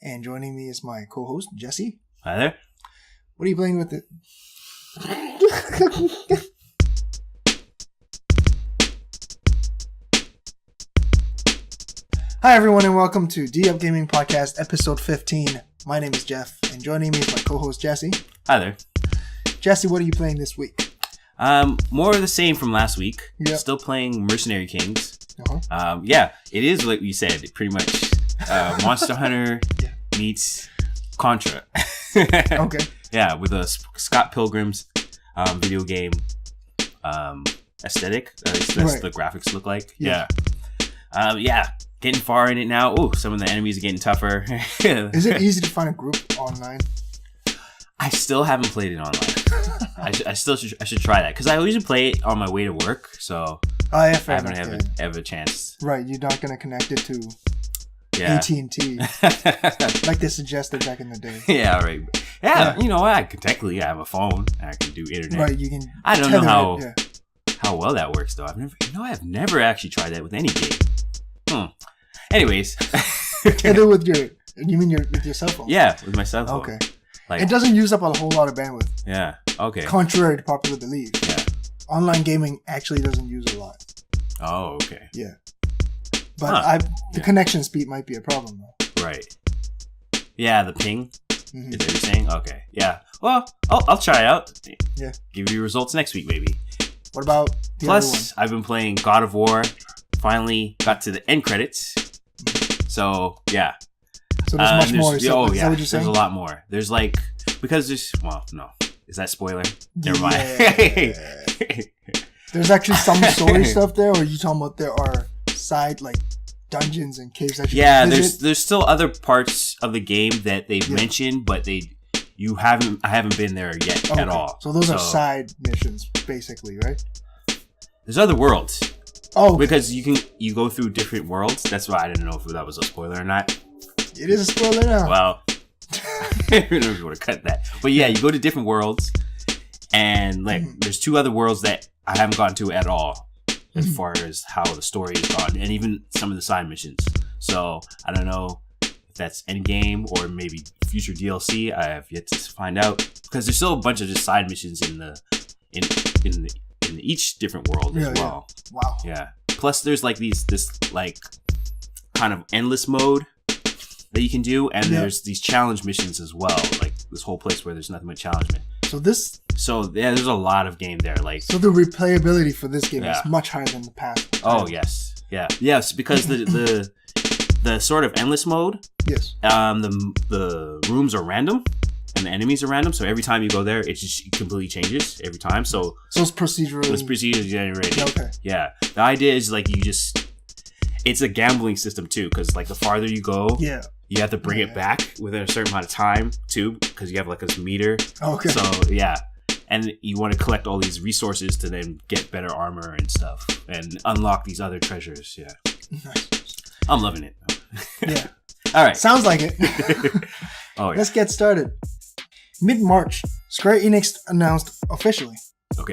And joining me is my co-host, Gyasi. Hi there. What are you playing with it? Hi everyone and welcome to D-Up Gaming Podcast episode 15. My name is Jeff and joining me is my co-host Gyasi. Hi there. Gyasi, what are you playing this week? More of the same from last week. Yep. Still playing Mercenary Kings. Uh-huh. It is like you said, pretty much Monster Hunter meets Contra. Okay. Yeah, with a Scott Pilgrim's video game aesthetic. That's right. the graphics look like. Yeah. Getting far in it now. Oh, some of the enemies are getting tougher. Is it easy to find a group online? I still haven't played it online. I should try that because I usually play it on my way to work, so I haven't had a chance. Right, you're not going to connect it to Yeah. AT&T like they suggested back in the day. Yeah, right. Yeah, you know what? I can technically have a phone. I can do internet. Right, you can. I don't know tether how well that works though. I've never actually tried that with any game. Anyways, Tether with with your cell phone? Yeah, with my cell phone. Okay. Like, it doesn't use up a whole lot of bandwidth. Yeah. Okay. Contrary to popular belief. Yeah. Online gaming actually doesn't use a lot. Oh, okay. Yeah. But the connection speed might be a problem though. Right. Yeah, the ping. Mm-hmm. Is that what you're saying? Okay. Yeah. Well, I'll try it out. Yeah. Give you results next week, maybe. What about the other one? Plus, I've been playing God of War. Finally got to the end credits. So, yeah. So there's much more. Is That what you're there's saying? a lot more. There's no. Is that spoiler? Never mind. There's actually some story stuff there, or are you talking about there are side dungeons and caves that you can visit? there's still other parts of the game that they've mentioned, but I haven't been there yet at all. So those are side missions, basically, right? There's other worlds. Oh, because you go through different worlds. That's why I didn't know if that was a spoiler or not. It is a spoiler now. Well, I don't know if you want to cut that, but yeah, you go to different worlds, and there's two other worlds that I haven't gotten to at all, as far as how the story is gone, and even some of the side missions. So I don't know if that's endgame or maybe future DLC. I have yet to find out because there's still a bunch of just side missions in each different world as well. Yeah. Wow. Yeah. Plus, there's this kind of endless mode that you can do, and there's these challenge missions as well. Like this whole place where there's nothing but challengement. So there's a lot of game there. So the replayability for this game is much higher than the past. Oh yes, yes, because the sort of endless mode. Yes. The rooms are random. And the enemies are random, so every time you go there, it completely changes every time. So it's procedurally. It's procedurally generated. Okay. Yeah. The idea is it's a gambling system too, because the farther you go, you have to bring it back within a certain amount of time too, because you have this meter. Okay. So and you want to collect all these resources to then get better armor and stuff, and unlock these other treasures. Yeah. Nice. I'm loving it. Yeah. All right. Sounds like it. Oh yeah. Let's get started. Mid-March, Square Enix announced officially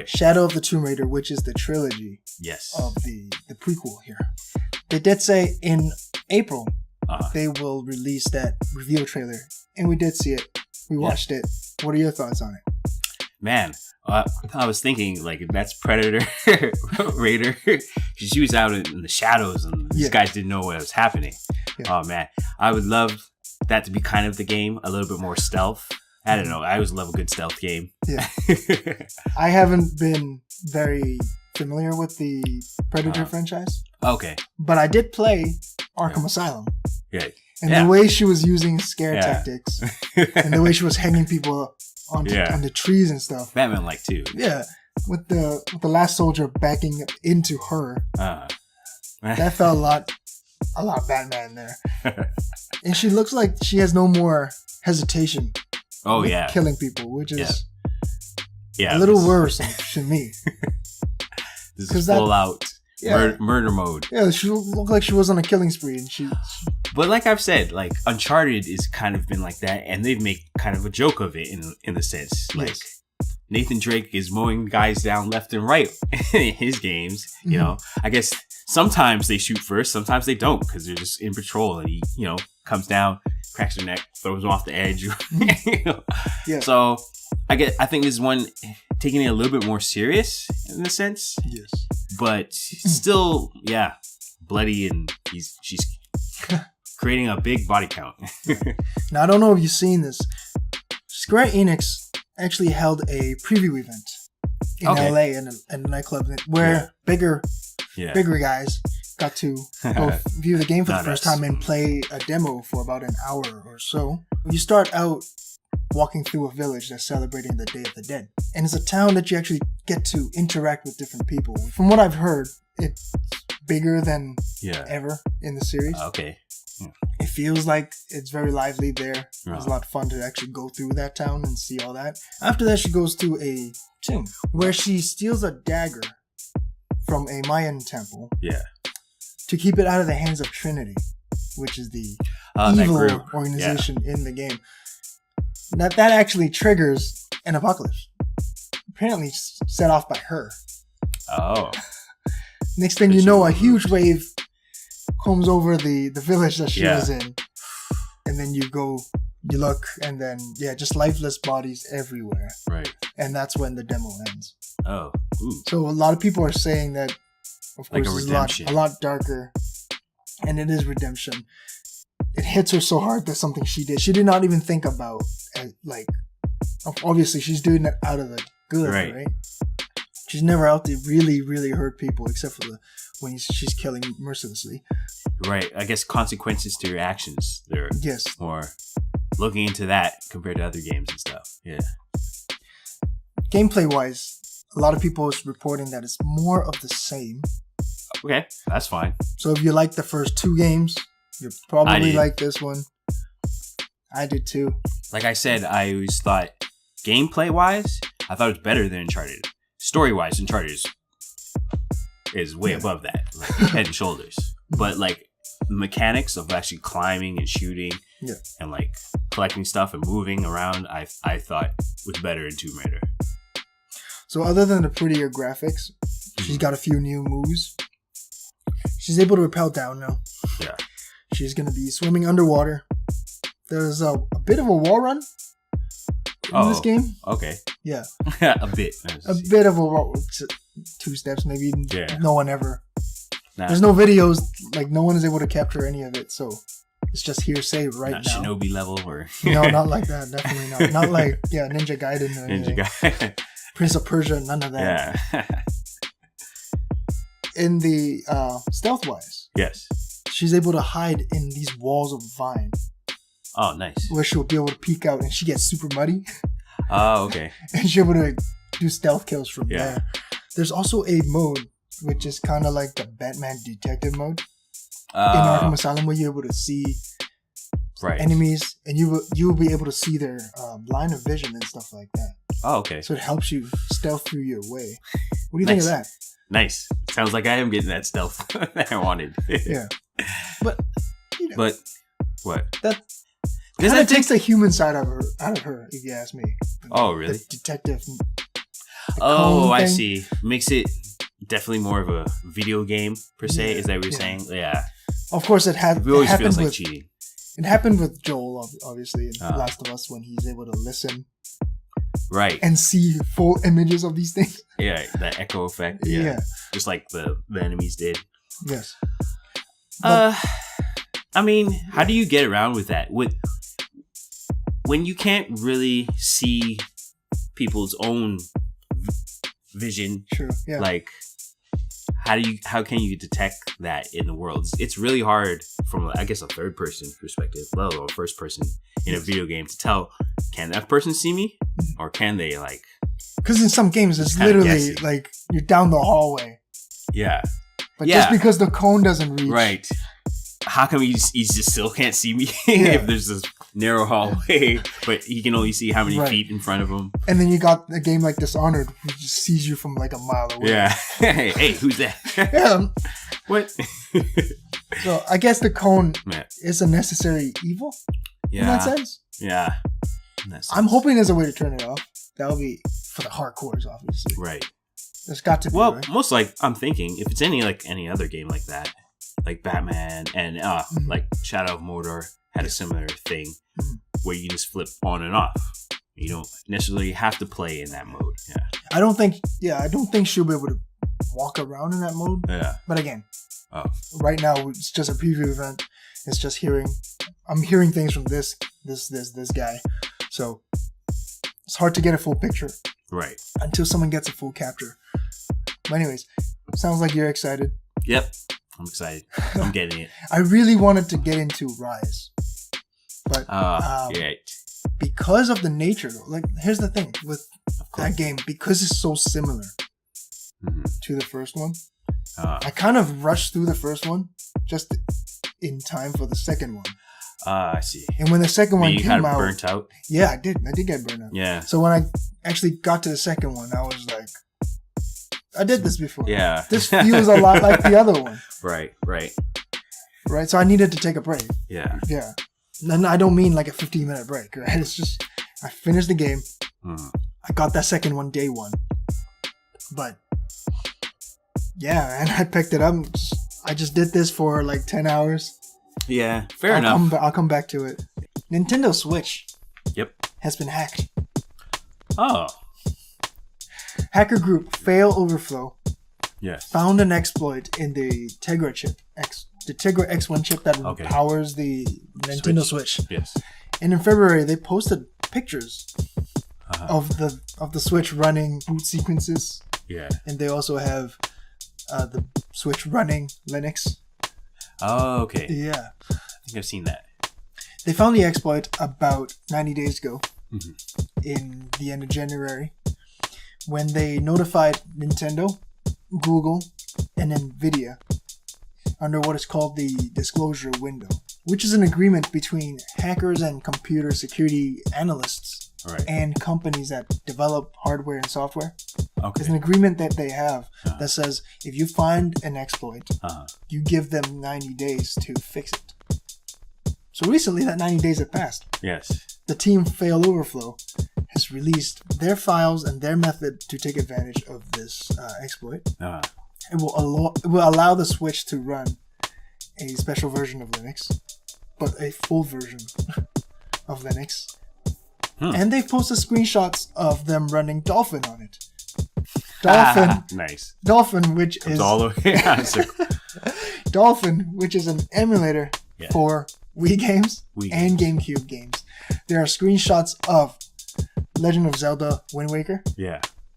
Shadow of the Tomb Raider, which is the trilogy of the prequel here. They did say in April they will release that reveal trailer, and we did see it. We watched it. What are your thoughts on it? Man, I was thinking that's Predator Raider. She was out in the shadows, and these guys didn't know what was happening. Yeah. Oh man, I would love that to be kind of the game, a little bit more stealth. I don't know. I always love a good stealth game. Yeah. I haven't been very familiar with the Predator franchise. Okay. But I did play Arkham Asylum. Yeah. And the way she was using scare tactics and the way she was hanging people on the trees and stuff. Batman too. Yeah. With the last soldier backing into her. That felt a lot Batman there. And she looks like she has no more hesitation. Oh yeah, killing people, which is a little worse to me. This is full out murder mode. Yeah, she looked like she was on a killing spree, and But like I've said, Uncharted has kind of been like that, and they've made kind of a joke of it in the sense Nathan Drake is mowing guys down left and right in his games. You know, I guess sometimes they shoot first, sometimes they don't because they're just in patrol, and he comes down, cracks her neck, throws him off the edge. Yeah. So I think this is one taking it a little bit more serious in a sense. Yes. But still, yeah, bloody, and she's creating a big body count. Now I don't know if you've seen this. Square Enix actually held a preview event in LA in a nightclub where bigger guys got to go view the game for the first time and play a demo for about an hour or so. You start out walking through a village that's celebrating the Day of the Dead. And it's a town that you actually get to interact with different people. From what I've heard, it's bigger than ever in the series. Okay. Yeah. It feels like it's very lively there. It was a lot of fun to actually go through that town and see all that. After that, she goes to a tomb where she steals a dagger from a Mayan temple. Yeah. To keep it out of the hands of Trinity, which is the evil organization in the game. That actually triggers an apocalypse. Apparently set off by her. Oh. Next thing you know, a huge wave comes over the village that she was in. And then you look, and then, just lifeless bodies everywhere. Right. And that's when the demo ends. Oh. Ooh. So a lot of people are saying that, of course, it's a lot darker. And it is redemption. It hits her so hard that something she did not even think about. Obviously, she's doing it out of the good, right? She's never out to really, really hurt people, except for when she's killing mercilessly. Right. I guess consequences to your actions. They're more looking into that compared to other games and stuff. Yeah. Gameplay-wise, a lot of people is reporting that it's more of the same. Okay, that's fine. So if you like the first two games, you'll probably like this one. I did too. Like I said, I always thought gameplay-wise, I thought it was better than Uncharted. Story-wise, Uncharted is way above that, like head and shoulders. But like the mechanics of actually climbing and shooting and like collecting stuff and moving around, I thought was better in Tomb Raider. So other than the prettier graphics, she's got a few new moves. She's able to rappel down now. Yeah. She's going to be swimming underwater. There's a bit of a wall run in this game. Okay. Yeah. A bit. A bit of a wall. 2 steps maybe. Yeah. No one ever. There's no videos. Like, no one is able to capture any of it. So it's just hearsay right now. Shinobi level or... No, not like that. Definitely not. Not like, Ninja Gaiden or anything. Ninja Gaiden. Prince of Persia, none of that. Yeah. In the stealth-wise, she's able to hide in these walls of vine. Oh, nice. Where she'll be able to peek out, and she gets super muddy. Oh, okay. And she's able to do stealth kills from there. There's also a mode, which is kind of like the Batman detective mode in Arkham Asylum, where you're able to see enemies, and you will be able to see their line of vision and stuff like that. Oh, okay. So it helps you stealth through your way. What do you think of that? Nice. Sounds like I am getting that stealth that I wanted. Yeah. But, But, what? That kind of takes the human side out of her, if you ask me. Oh, really? The detective. I see. Makes it definitely more of a video game, per se. Is that what you're saying? Yeah. Of course, it always feels like cheating. It happened with Joel, obviously, in The Last of Us, when he's able to listen. Right. And see full images of these things. Yeah, that echo effect. Yeah. Just like the enemies did. Yes. I mean, how do you get around with that? When you can't really see people's own vision. True. Yeah. Like, how can you detect that in the world? It's really hard from, I guess, a third person perspective, let alone first person in a video game to tell, can that person see me? Or can they, like... Because in some games, it's literally like you're down the hallway. Yeah. But just because the cone doesn't reach. Right. How come he just still can't see me if there's this narrow hallway, but he can only see how many feet in front of him? And then you got a game like Dishonored, who just sees you from like a mile away. Yeah. Hey, who's that? What? So I guess the cone is a necessary evil in that sense. Yeah. I'm hoping there's a way to turn it off. That would be for the hardcores, obviously. Right. There's got to be. Well, most like I'm thinking, if it's any other game like that, like Batman and like Shadow of Mordor had a similar thing where you just flip on and off. You don't necessarily have to play in that mode. Yeah. I don't think she'll be able to walk around in that mode. Yeah. But again, right now it's just a preview event. It's just I'm hearing things from this guy. So it's hard to get a full picture. Right. Until someone gets a full capture. But anyways, sounds like you're excited. Yep. I'm excited. I'm getting it. I really wanted to get into Rise. But because of the nature, though, like here's the thing with that game, because it's so similar to the first one, I kind of rushed through the first one just in time for the second one. I see. And when the second one came out, burnt out. Yeah, I did get burnt out. Yeah. So when I actually got to the second one, I was like, I did this before. Yeah. This feels a lot like the other one. Right. Right. So I needed to take a break. Yeah. Yeah. And I don't mean like a 15-minute break, right? It's just I finished the game. I got that second one day one. But yeah, and I picked it up. I just did this for like 10 hours. Yeah, fair enough. I'll come back to it. Nintendo Switch. Yep. Has been hacked. Oh. Hacker group Fail Overflow. Yes. Found an exploit in the Tegra chip, the Tegra X1 chip that powers the Nintendo Switch. Yes. And in February, they posted pictures of the Switch running boot sequences. Yeah. And they also have the Switch running Linux. Oh, okay. Yeah. I think I've seen that. They found the exploit about 90 days ago in the end of January when they notified Nintendo, Google, and NVIDIA under what is called the disclosure window, which is an agreement between hackers and computer security analysts and companies that develop hardware and software. Okay. It's an agreement that they have that says if you find an exploit, you give them 90 days to fix it. So recently that 90 days have passed. Yes. The team Fail Overflow has released their files and their method to take advantage of this exploit. It will allow the Switch to run a special version of Linux, but a full version of Linux. And they've posted screenshots of them running Dolphin on it. Dolphin. Nice. Dolphin, which is all the way. Dolphin, which is an emulator for Wii games and GameCube games. There are screenshots of Legend of Zelda Wind Waker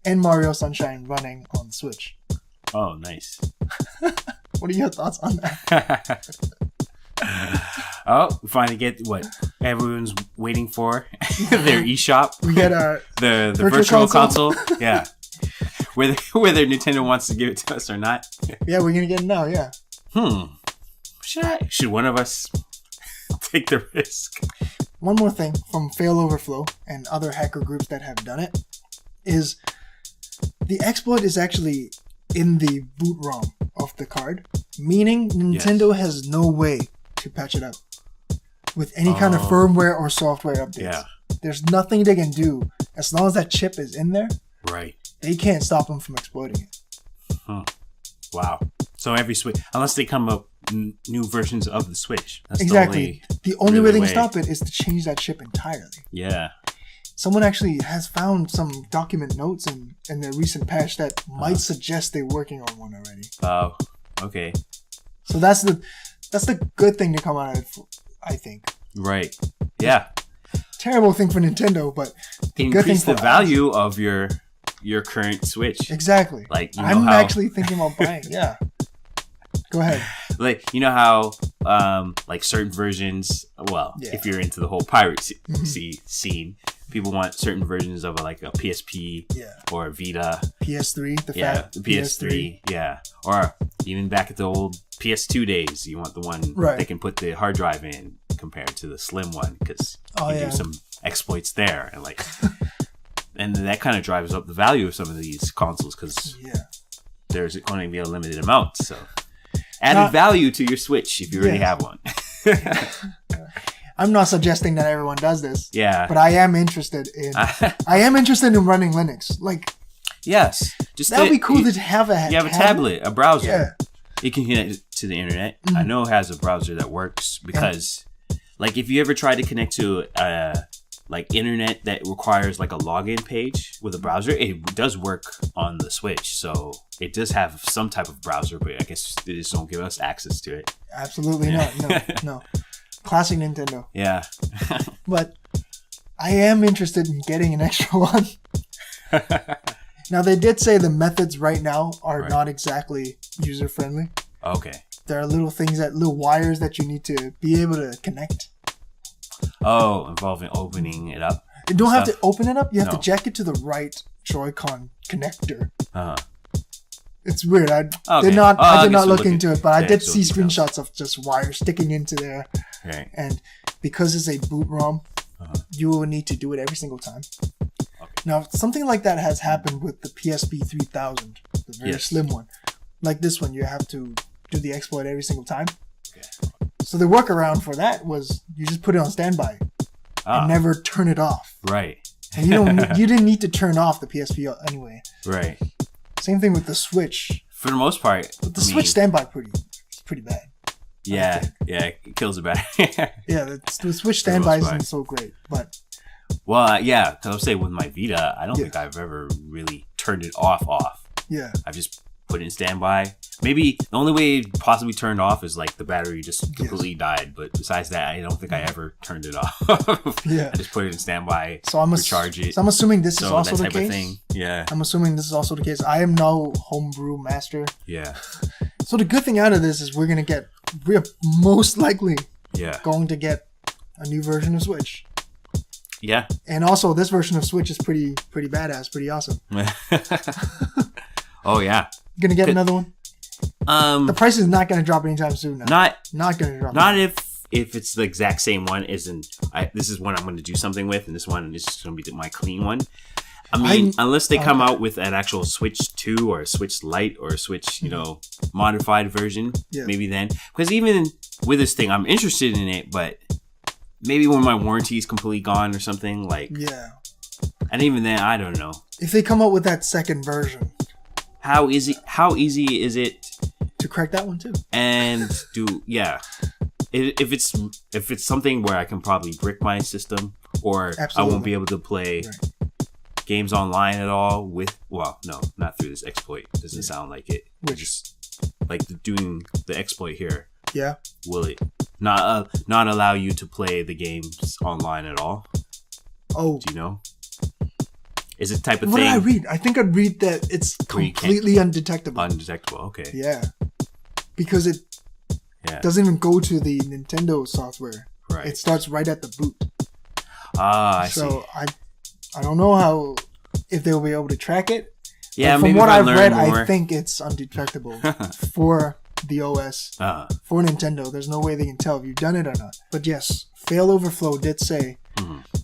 and Mario Sunshine running on the Switch. Oh, nice. What are your thoughts on that? We finally get what everyone's waiting for. Their eShop. We get the virtual console. Yeah. Whether Nintendo wants to give it to us or not. Yeah, we're gonna get it now, yeah. Should one of us take the risk? One more thing from Fail Overflow and other hacker groups that have done it is the exploit is actually in the boot ROM of the card, meaning Nintendo has no way to patch it up with any kind of firmware or software updates. Yeah. There's nothing they can do as long as that chip is in there. Right. They can't stop them from exploiting it. Wow. So every Switch, unless they come up new versions of the Switch. That's exactly. The only way they can stop it is to change that chip entirely. Yeah. Someone actually has found some document notes in their recent patch that might suggest they're working on one already. Oh, okay. So that's the good thing to come out of it, I think. Right. Yeah. Terrible thing for Nintendo, but increase the value of your current Switch. Exactly. Like I'm actually thinking about buying. Yeah. Go ahead. Like, you know how like certain versions, if you're into the whole piracy scene, people want certain versions of a PSP or a Vita. PS3, the PS3, yeah. Or even back at the old PS2 days, you want the one they can put the hard drive in compared to the slim one because you can do some exploits there and and that kind of drives up the value of some of these consoles because there's going to be a limited amount. So added value to your Switch if you already have one. I'm not suggesting that everyone does this. Yeah. But I am interested in running Linux. Yes. That would be cool to have a You have a tablet, a browser. Yeah. You can connect it to the internet. I know it has a browser that works because like if you ever try to connect to like internet that requires like a login page with a browser, it does work on the Switch. So it does have some type of browser, but I guess they just don't give us access to it. Absolutely not. No. Classic Nintendo. Yeah. But I am interested in getting an extra one. Now, they did say the methods right now are not exactly user-friendly. Okay. There are little wires that you need to be able to connect. Oh, involving opening it up? You don't have to open it up. You have to jack it to the right Joy-Con connector. Uh-huh. It's weird. I did not look into it, but I did see screenshots of just wires sticking into there. Right. And because it's a boot ROM, you will need to do it every single time. Okay. Now, something like that has happened with the PSP 3000, the very slim one. Like this one, you have to do the exploit every single time. Okay. So the workaround for that was you just put it on standby and never turn it off. Right. And you didn't need to turn off the PSP anyway. Right. Same thing with the Switch. For the most part, but the Switch standby pretty bad. Yeah, it kills it bad. Yeah, the Switch standby isn't so great, but because I would say with my Vita, I don't think I've ever really turned it off. Yeah, I've just put it in standby. Maybe the only way it possibly turned off is like the battery just completely died. But besides that, I don't think I ever turned it off. Yeah, I just put it in standby. So recharge it. So I'm assuming this is also the case. Thing. Yeah, I'm assuming this is also the case. I am no homebrew master. Yeah. So the good thing out of this is we're most likely going to get a new version of Switch. Yeah. And also, this version of Switch is pretty badass, pretty awesome. Oh yeah. Gonna get another one? The price is not gonna drop anytime soon now. Not gonna drop. Not if it's the exact same one. This is one I'm gonna do something with, and this one is just gonna be my clean one. I mean, unless they come out with an actual Switch 2 or a Switch Lite or a Switch, modified version, maybe then. Because even with this thing, I'm interested in it, but maybe when my warranty is completely gone or something, like... Yeah. And even then, I don't know. If they come out with that second version... How easy is it... To crack that one, too. And If it's something where I can probably brick my system, or I won't be able to play... Right. Games online at all not through this exploit. Doesn't sound like it. Just like doing the exploit here. Yeah. Will it not allow you to play the games online at all? Oh. Do you know? Is it type of what thing? What did I read? I think I'd read that it's completely undetectable. Undetectable, okay. Yeah. Because it doesn't even go to the Nintendo software. Right. It starts right at the boot. I see. So I don't know if they'll be able to track it. Yeah, but from what I've read, I think it's undetectable for the OS. For Nintendo, there's no way they can tell if you've done it or not. But yes, Fail Overflow did say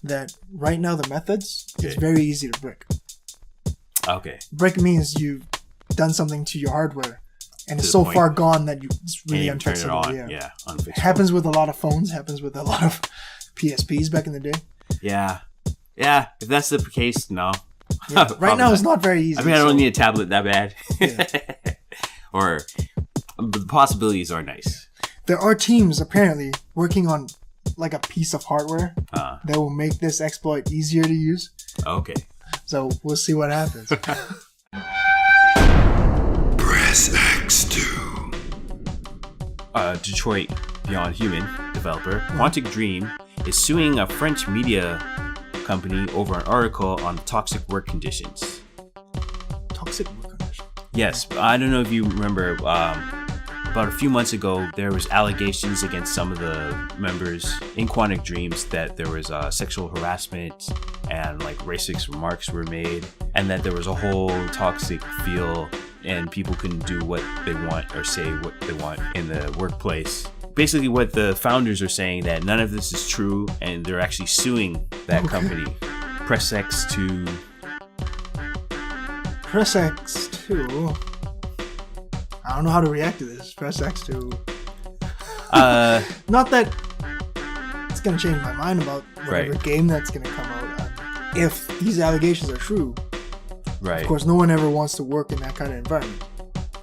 that right now the methods is very easy to brick. Okay. Brick means you've done something to your hardware, and it's so far gone that it's really unfixable. Yeah, unfixable. It happens with a lot of phones. Happens with a lot of PSPs back in the day. Yeah, if that's the case, no. Yeah. Right now, it's not very easy. I mean, I don't need a tablet that bad. But the possibilities are nice. There are teams apparently working on like a piece of hardware that will make this exploit easier to use. Okay. So we'll see what happens. Press X2. Detroit Beyond Human developer Quantic Dream is suing a French media company over an article on toxic work conditions. Toxic work conditions? Yes, I don't know if you remember, about a few months ago, there was allegations against some of the members in Quantic Dreams that there was sexual harassment and like racist remarks were made, and that there was a whole toxic feel and people couldn't do what they want or say what they want in the workplace. Basically what the founders are saying, that none of this is true, and they're actually suing that company. Press X2. Press X2? I don't know how to react to this. Press X2. Not that it's going to change my mind about whatever game that's going to come out. If these allegations are true. Right. Of course, no one ever wants to work in that kind of environment.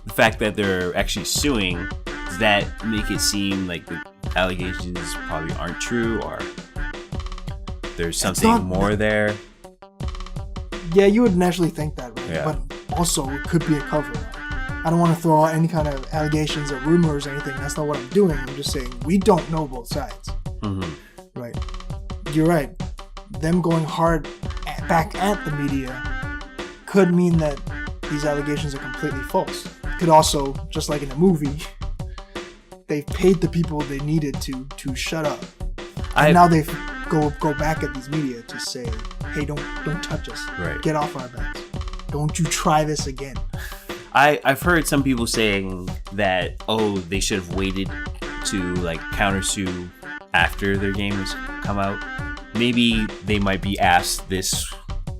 The fact that they're actually suing does that make it seem like the allegations probably aren't true, or there's something more there? Yeah, you would naturally think that, right? Yeah. But also, it could be a cover-up. I don't want to throw out any kind of allegations or rumors or anything. That's not what I'm doing. I'm just saying we don't know both sides. Mm-hmm. Right. You're right. Them going hard back at the media could mean that these allegations are completely false. Could also, just like in a movie, they've paid the people they needed to shut up. And now they go back at these media to say, hey, don't touch us. Right. Get off our backs. Don't you try this again. I've heard some people saying that, they should have waited to like countersue after their game has come out. Maybe they might be asked this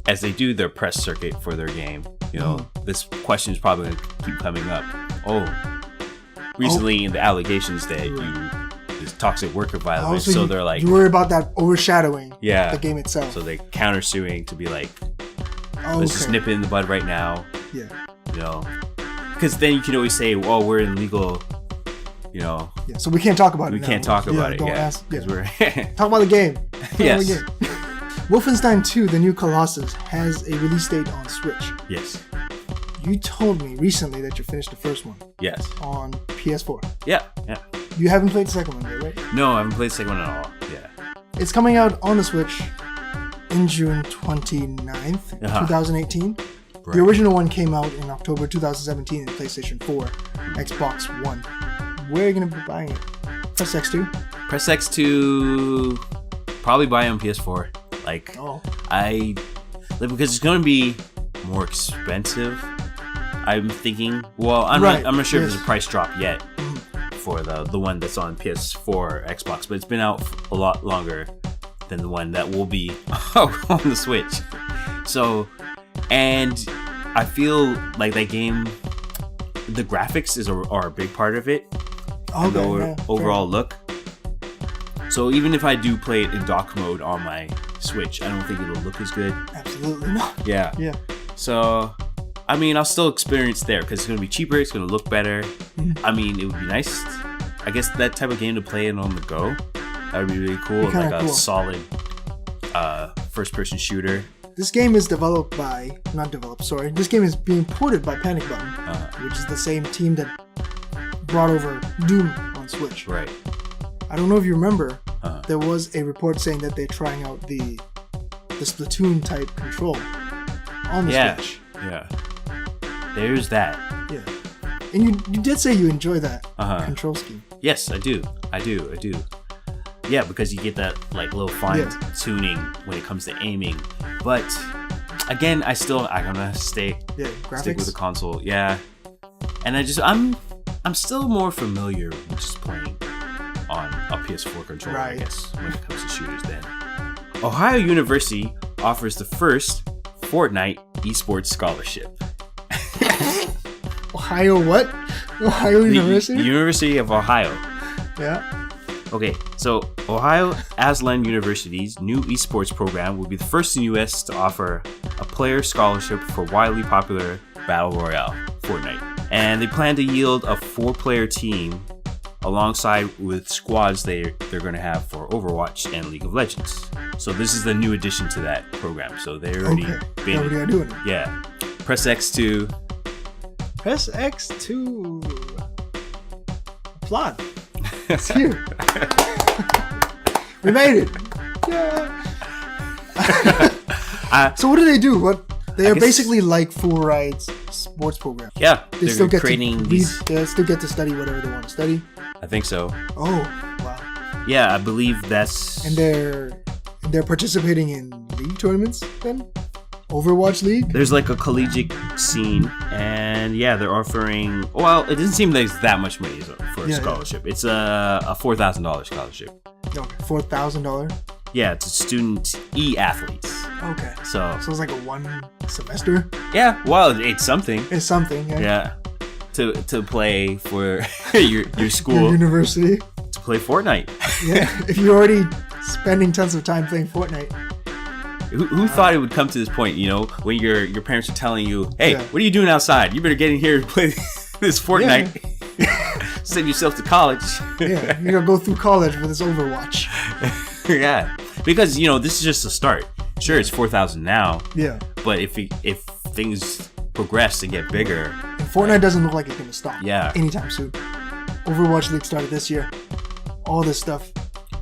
as they do their press circuit for their game. You know, this question is probably going to keep coming up. Recently in the allegations that this toxic work environment, so they're like, you worry about that overshadowing the game itself. So they countersuing to be like, let's just nip it in the bud right now. Yeah. You know, because then you can always say, well, we're in legal, you know. Yeah, so we can't talk about it. We can't talk about it. Don't yeah, ask. Yeah. We're talk about the game. Yes. Wolfenstein II, the new Colossus, has a release date on Switch. Yes. You told me recently that you finished the first one. Yes. On PS4. Yeah. You haven't played the second one yet, right? No, I haven't played the second one at all. Yeah. It's coming out on the Switch in June 29th, 2018. Right. The original one came out in October 2017 in PlayStation 4, Xbox One. Where are you going to be buying it? Press X2? Press X2, probably buy it on PS4. Because it's going to be more expensive. I'm thinking. Well, I'm not sure if there's a price drop yet for the one that's on PS4 Xbox, but it's been out a lot longer than the one that will be on the Switch. So, and I feel like that game, the graphics are a big part of it. The overall look. So even if I do play it in dock mode on my Switch, I don't think it'll look as good. Absolutely not. Yeah. So, I mean, I'll still experience there because it's going to be cheaper. It's going to look better. I mean, it would be nice. I guess that type of game to play it on the go. That would be really cool. Like a solid first-person shooter. This game is This game is being ported by Panic Button, which is the same team that brought over Doom on Switch. Right. I don't know if you remember, there was a report saying that they're trying out the Splatoon type control on the Switch. Yeah. There's that. Yeah. And you did say you enjoy that control scheme. Yes, I do. Yeah, because you get that like little fine tuning when it comes to aiming. But again, I'm gonna stick with the console. Yeah. And I'm still more familiar with just playing on a PS4 controller, I guess, when it comes to shooters then. Ohio University offers the first Fortnite eSports scholarship. Ohio what? Ohio University? University of Ohio. Yeah. Okay, so Ohio Ashland University's new esports program will be the first in the U.S. to offer a player scholarship for widely popular Battle Royale, Fortnite. And they plan to yield a 4-player team alongside with squads they're going to have for Overwatch and League of Legends. So this is the new addition to that program. So they already they are doing it. Yeah. Press X2. Press X2. Applaud. It's here. We made it. Yeah. So what do they do? They are basically like Full Ride's sports program. Yeah. They still get to still get to study whatever they want to study. I think so. Oh, wow. Yeah, I believe that's... And they're participating in league tournaments then? Overwatch League? There's like a collegiate scene, and they're offering... Well, it doesn't seem like it's that much money for a scholarship. It's a $4,000 scholarship. Okay, $4,000? Yeah, it's student e-athletes. Okay. So it's like a 1 semester? Yeah, well, it's something. It's something, yeah. To play for your school. Your university. To play Fortnite. Yeah, if you're already spending tons of time playing Fortnite. Who thought it would come to this point, when your parents are telling you, hey, what are you doing outside? You better get in here and play this Fortnite. Yeah. Send yourself to college. Yeah, you're gonna go through college with this Overwatch. Yeah, because this is just a start. Sure, it's 4,000 now. Yeah, but if things progress and get bigger, and Fortnite doesn't look like it's gonna stop. Yeah, anytime soon. Overwatch League started this year. All this stuff.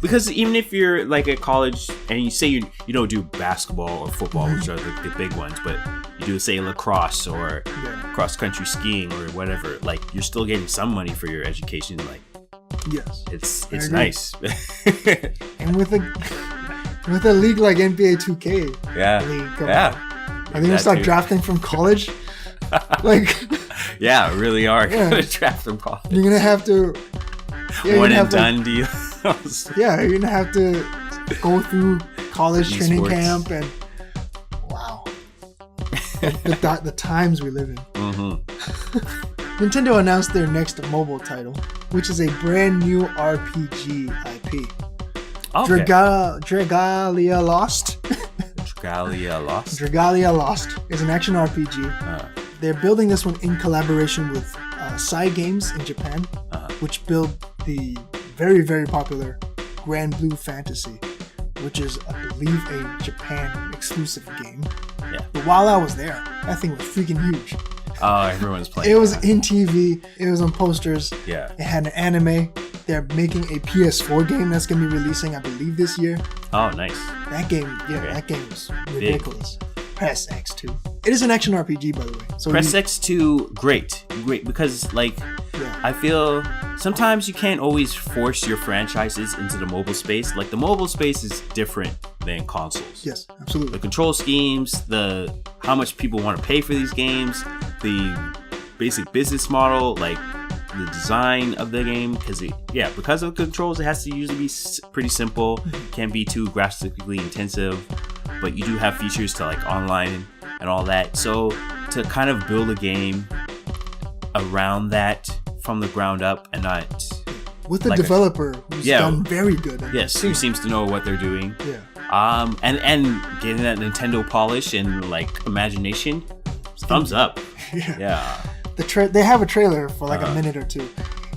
Because even if you're like at college and you say you don't do basketball or football, which are the big ones, but you do say lacrosse or cross country skiing or whatever, like you're still getting some money for your education. Like, yes, it's nice. And with a league like NBA 2K, are they gonna start drafting from college? Like, yeah, really are gonna draft from college. You're gonna have to. Yeah, one and done deals. Yeah, you're gonna have to go through college eSports. Training camp and wow, the times we live in. Nintendo announced their next mobile title, which is a brand new RPG IP. Okay. Dragalia Lost. Dragalia Lost is an action RPG. They're building this one in collaboration with CyGames in Japan, which build the very, very popular Granblue Fantasy, which is, I believe, a Japan exclusive game. Yeah. But while I was there, that thing was freaking huge. Oh, everyone's playing. It was in TV. It was on posters. Yeah. It had an anime. They're making a PS4 game that's going to be releasing, I believe, this year. Oh, nice. That game, that game was ridiculous. Press X2. It is an action RPG, by the way. So Press X2, great, because I feel sometimes you can't always force your franchises into the mobile space. Like the mobile space is different than consoles. Yes, absolutely. The control schemes, how much people want to pay for these games, the basic business model, like the design of the game, because of the controls, it has to usually be pretty simple. Can't be too graphically intensive, but you do have features to like online and all that. So to kind of build a game around that from the ground up and not with the developer who's done very good. Yes, who seems to know what they're doing. Yeah. And getting that Nintendo polish and like imagination, thumbs up. Yeah. They have a trailer for like a minute or two.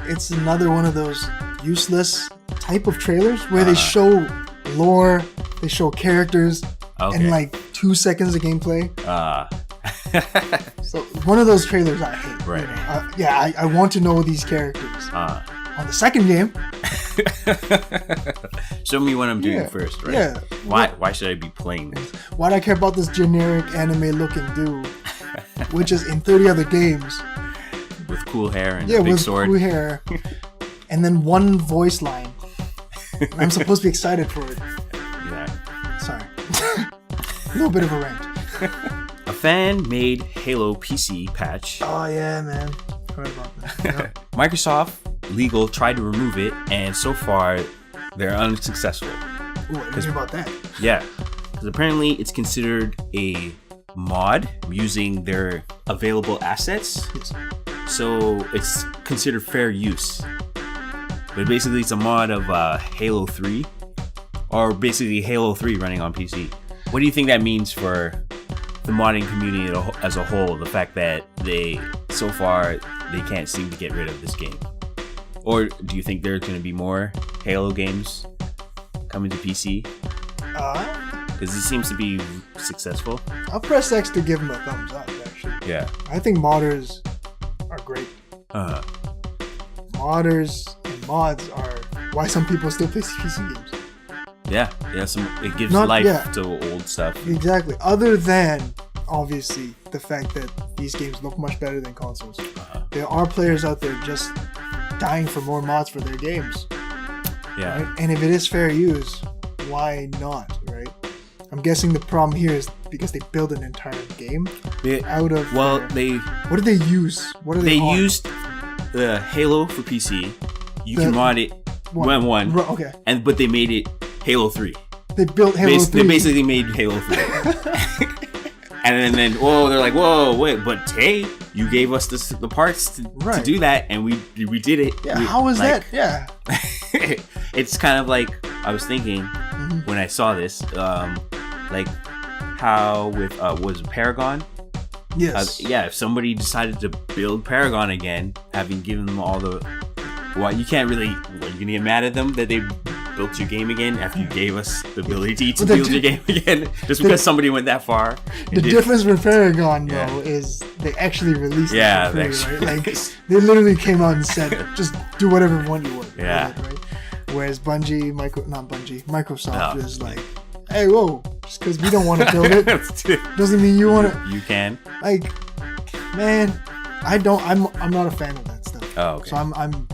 It's another one of those useless type of trailers where they show lore, they show characters, and like 2 seconds of gameplay. So one of those trailers I hate. Right. I want to know these characters. On the second game, show me what I'm doing first, right? Yeah. Why should I be playing this? Why do I care about this generic anime looking dude, which is in 30 other games, with cool hair and a big sword? Cool hair, and then one voice line. And I'm supposed to be excited for it. Yeah. Sorry. A little bit of a rant. A fan-made Halo PC patch. Oh yeah, man. Heard about that. Yep. Microsoft Legal tried to remove it, and so far they're unsuccessful. Ooh, I didn't hear about that. Yeah, because apparently it's considered a mod using their available assets. Yes. So it's considered fair use. But basically it's a mod of Halo 3, or basically Halo 3 running on PC. What do you think that means for the modding community as a whole? The fact that so far they can't seem to get rid of this game. Or do you think there's going to be more Halo games coming to PC? Because it seems to be successful. I'll press X to give them a thumbs up, actually. Yeah. I think modders are great. Modders and mods are why some people still play PC games. Yeah. It gives life to old stuff. Exactly. Other than, obviously, the fact that these games look much better than consoles. There are players out there just dying for more mods for their games. Yeah. Right? And if it is fair use, why not, right? I'm guessing the problem here is because they build an entire game out of... Well, what did they use? What are they on? used the Halo for PC. You can mod it one. Okay. But they made it Halo 3. They built Halo 3. They basically made Halo 3. And then they're like, whoa, wait, but hey, you gave us the parts to do that, and we did it. Yeah, how was that? Yeah. It's kind of like, I was thinking when I saw this, like how with, was it Paragon? Yes. If somebody decided to build Paragon again, having given them all the Well, you can't really. Well, you can get mad at them that they built your game again after you gave us the ability to build your game again, just because somebody went that far. The difference with Paragon though is they actually released it for free, right? Like they literally came out and said, "Just do whatever one you want." Yeah. Right? Whereas Microsoft is like, "Hey, whoa! Just because we don't want to build it doesn't mean you want to." You can. Like, man, I don't. I'm not a fan of that stuff. Oh, okay. So I'm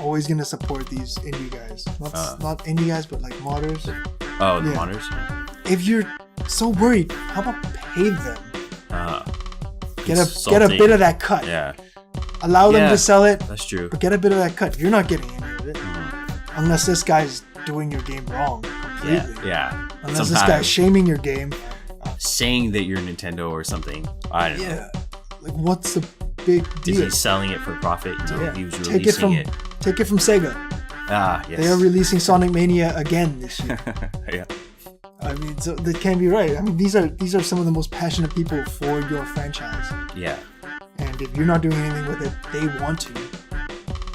always gonna support these indie guys. Not indie guys, but like modders. Oh, the modders. If you're so worried, how about pay them? Get a bit of that cut. Yeah. Allow them to sell it. That's true. But get a bit of that cut. You're not getting any of it, unless this guy's doing your game wrong completely. Yeah. Unless this guy's shaming your game, saying that you're Nintendo or something. I don't know. Yeah. Like, what's the big deal? Is he selling it for profit? No, he was releasing it. Take it from Sega. Yes. They are releasing Sonic Mania again this year. Yeah. I mean, so that can't be right. I mean, these are some of the most passionate people for your franchise. Yeah. And if you're not doing anything with it, they want to.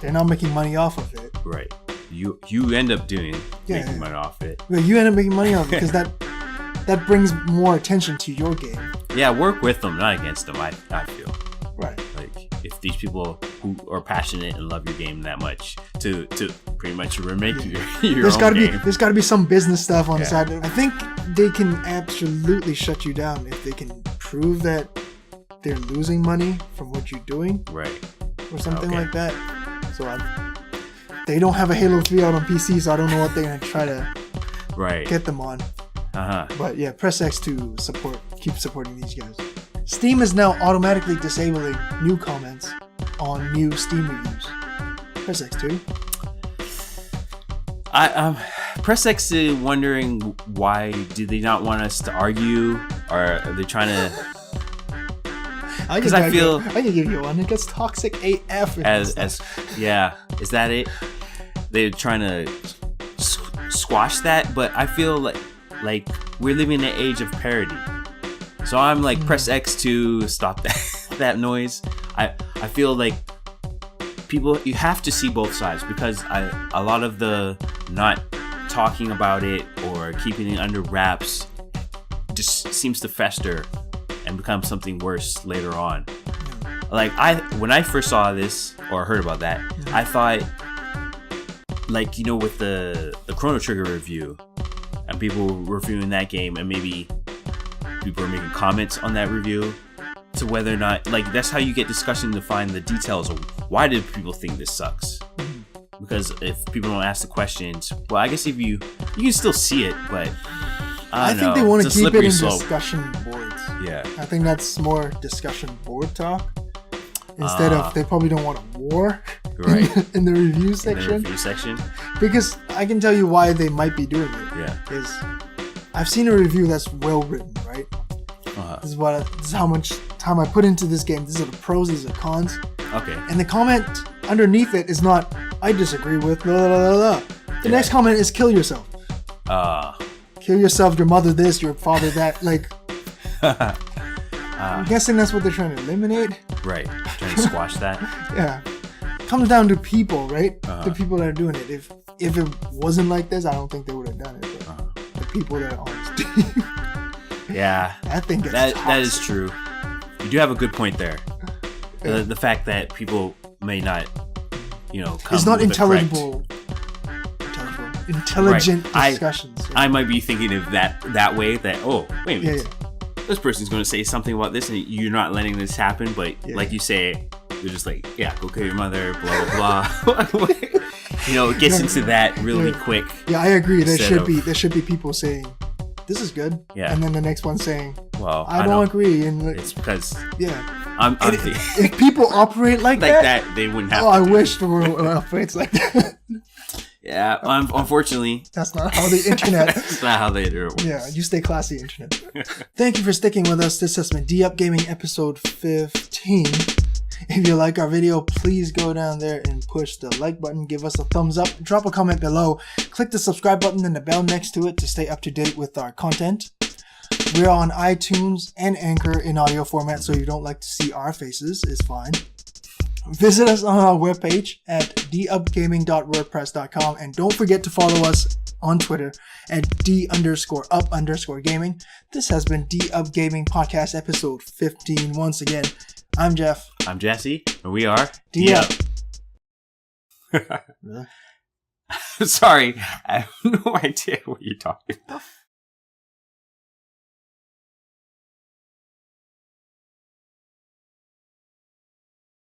They're not making money off of it. Right. You end up making money off it. Well, you end up making money off it because that brings more attention to your game. Yeah, work with them, not against them. I feel. Right. Like, if these people who are passionate and love your game that much to pretty much remake your own game. There's got to be some business stuff on the side. I think they can absolutely shut you down if they can prove that they're losing money from what you're doing. Right. Or something like that. So they don't have a Halo 3 out on PC, so I don't know what they're going to try to get them on. But yeah, press X to keep supporting these guys. Steam is now automatically disabling new comments on new Steam reviews. Press X too. Press X is wondering why do they not want us to argue, or are they trying to? Because I can give you one. It gets toxic AF. Is that it? They're trying to squash that, but I feel like we're living in an age of parody. So I'm like, press X to stop that noise. I feel like people, you have to see both sides, because a lot of the not talking about it or keeping it under wraps just seems to fester and become something worse later on. Like when I first saw this or heard about that, I thought, like, you know, with the Chrono Trigger review and people reviewing that game, and maybe people are making comments on that review to whether or not, like, that's how you get discussion to find the details of why did people think this sucks. Because if people don't ask the questions, well, I guess if you can still see it, but I think they want to keep it in discussion boards. Yeah, I think that's more discussion board talk instead of, they probably don't want a war in the review section. Because I can tell you why they might be doing it. Yeah, is I've seen a review that's well written, right? This is how much time I put into this game. These are the pros, these are the cons. Okay. And the comment underneath it is not, I disagree with blah, blah, blah, blah. The next comment is kill yourself. Kill yourself, your mother this, your father that. Like, I'm guessing that's what they're trying to eliminate. Right. Trying to squash that. Yeah. It comes down to people, right? The people that are doing it. If it wasn't like this, I don't think they would have done it. But the people that are on Steam. Yeah. I think that is true. You do have a good point there. The fact that people may not, come it's not with intelligent discussions. I might be thinking of that way, that, oh, wait a minute. This person's going to say something about this and you're not letting this happen, but like you say, you're just like, go kill your mother, blah, blah, blah. It gets into that really quick. Yeah, I agree. There should be people saying, this is good. Yeah. And then the next one saying, well, I don't agree. And it's because if people operate like that, they wouldn't have. Oh, I wish the world operates like that. Yeah, unfortunately, that's not how the internet. That's not how the internet works. Yeah, you stay classy, internet. Thank you for sticking with us. This has been D-Up Gaming episode 15. If you like our video, please go down there and push the like button. Give us a thumbs up. Drop a comment below. Click the subscribe button and the bell next to it to stay up to date with our content. We're on iTunes and Anchor in audio format, so you don't like to see our faces. It's fine. Visit us on our webpage at dupgaming.wordpress.com, and don't forget to follow us on Twitter at d_up_gaming. This has been D-Up Gaming Podcast episode 15. Once again, I'm Jeff. I'm Gyasi, and we are D-Up. Really? Sorry, I have no idea what you're talking about.